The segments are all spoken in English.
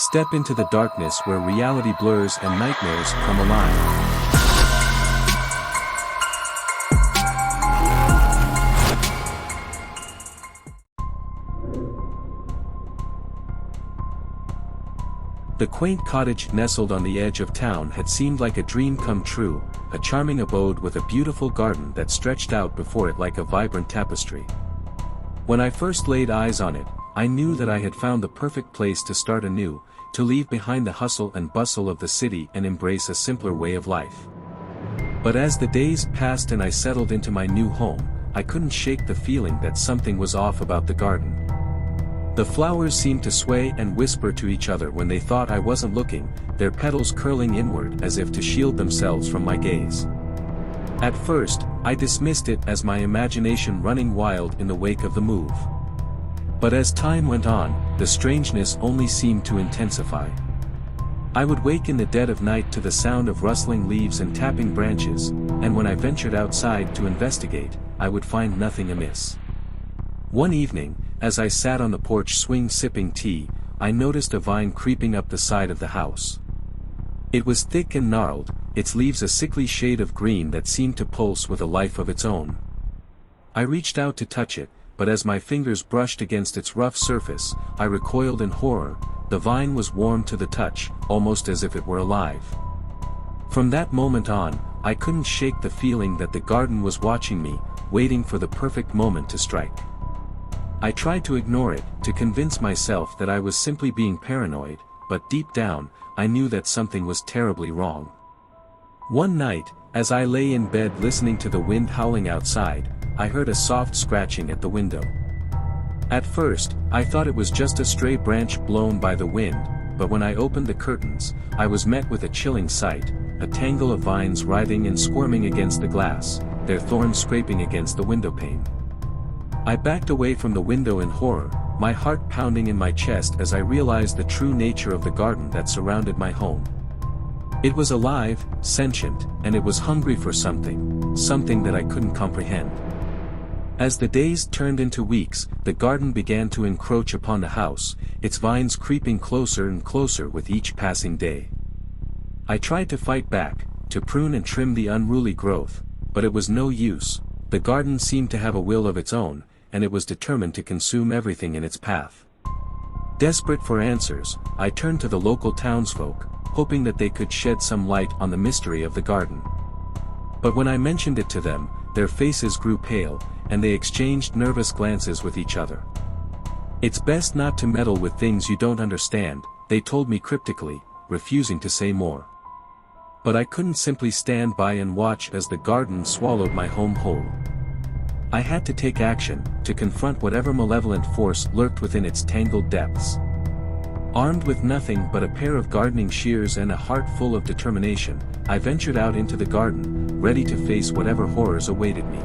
Step into the darkness where reality blurs and nightmares come alive. The quaint cottage nestled on the edge of town had seemed like a dream come true, a charming abode with a beautiful garden that stretched out before it like a vibrant tapestry. When I first laid eyes on it, I knew that I had found the perfect place to start anew, to leave behind the hustle and bustle of the city and embrace a simpler way of life. But as the days passed and I settled into my new home, I couldn't shake the feeling that something was off about the garden. The flowers seemed to sway and whisper to each other when they thought I wasn't looking, their petals curling inward as if to shield themselves from my gaze. At first, I dismissed it as my imagination running wild in the wake of the move. But as time went on, the strangeness only seemed to intensify. I would wake in the dead of night to the sound of rustling leaves and tapping branches, and when I ventured outside to investigate, I would find nothing amiss. One evening, as I sat on the porch swing sipping tea, I noticed a vine creeping up the side of the house. It was thick and gnarled, its leaves a sickly shade of green that seemed to pulse with a life of its own. I reached out to touch it, but as my fingers brushed against its rough surface, I recoiled in horror. The vine was warm to the touch, almost as if it were alive. From that moment on, I couldn't shake the feeling that the garden was watching me, waiting for the perfect moment to strike. I tried to ignore it, to convince myself that I was simply being paranoid, but deep down, I knew that something was terribly wrong. One night, as I lay in bed listening to the wind howling outside, I heard a soft scratching at the window. At first, I thought it was just a stray branch blown by the wind, but when I opened the curtains, I was met with a chilling sight, a tangle of vines writhing and squirming against the glass, their thorns scraping against the windowpane. I backed away from the window in horror, my heart pounding in my chest as I realized the true nature of the garden that surrounded my home. It was alive, sentient, and it was hungry for something that I couldn't comprehend. As the days turned into weeks, the garden began to encroach upon the house, its vines creeping closer and closer with each passing day. I tried to fight back, to prune and trim the unruly growth, but it was no use. The garden seemed to have a will of its own, and it was determined to consume everything in its path. Desperate for answers, I turned to the local townsfolk, hoping that they could shed some light on the mystery of the garden. But when I mentioned it to them, their faces grew pale, and they exchanged nervous glances with each other. "It's best not to meddle with things you don't understand," they told me cryptically, refusing to say more. But I couldn't simply stand by and watch as the garden swallowed my home whole. I had to take action, to confront whatever malevolent force lurked within its tangled depths. Armed with nothing but a pair of gardening shears and a heart full of determination, I ventured out into the garden, ready to face whatever horrors awaited me.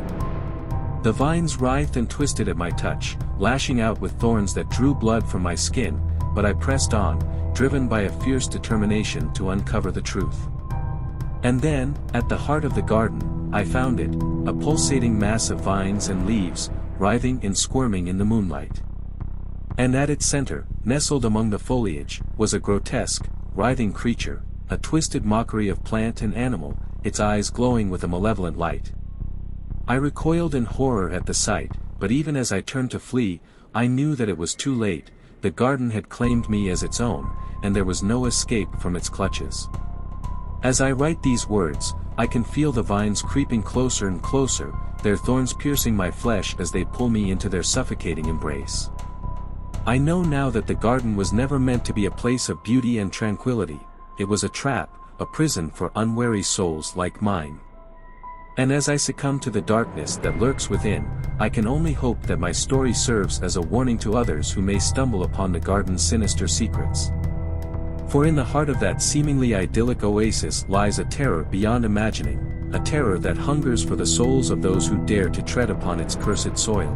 The vines writhed and twisted at my touch, lashing out with thorns that drew blood from my skin, but I pressed on, driven by a fierce determination to uncover the truth. And then, at the heart of the garden, I found it, a pulsating mass of vines and leaves, writhing and squirming in the moonlight. And at its center, nestled among the foliage, was a grotesque, writhing creature, a twisted mockery of plant and animal, its eyes glowing with a malevolent light. I recoiled in horror at the sight, but even as I turned to flee, I knew that it was too late. The garden had claimed me as its own, and there was no escape from its clutches. As I write these words, I can feel the vines creeping closer and closer, their thorns piercing my flesh as they pull me into their suffocating embrace. I know now that the garden was never meant to be a place of beauty and tranquility. It was a trap, a prison for unwary souls like mine. And as I succumb to the darkness that lurks within, I can only hope that my story serves as a warning to others who may stumble upon the garden's sinister secrets. For in the heart of that seemingly idyllic oasis lies a terror beyond imagining, a terror that hungers for the souls of those who dare to tread upon its cursed soil.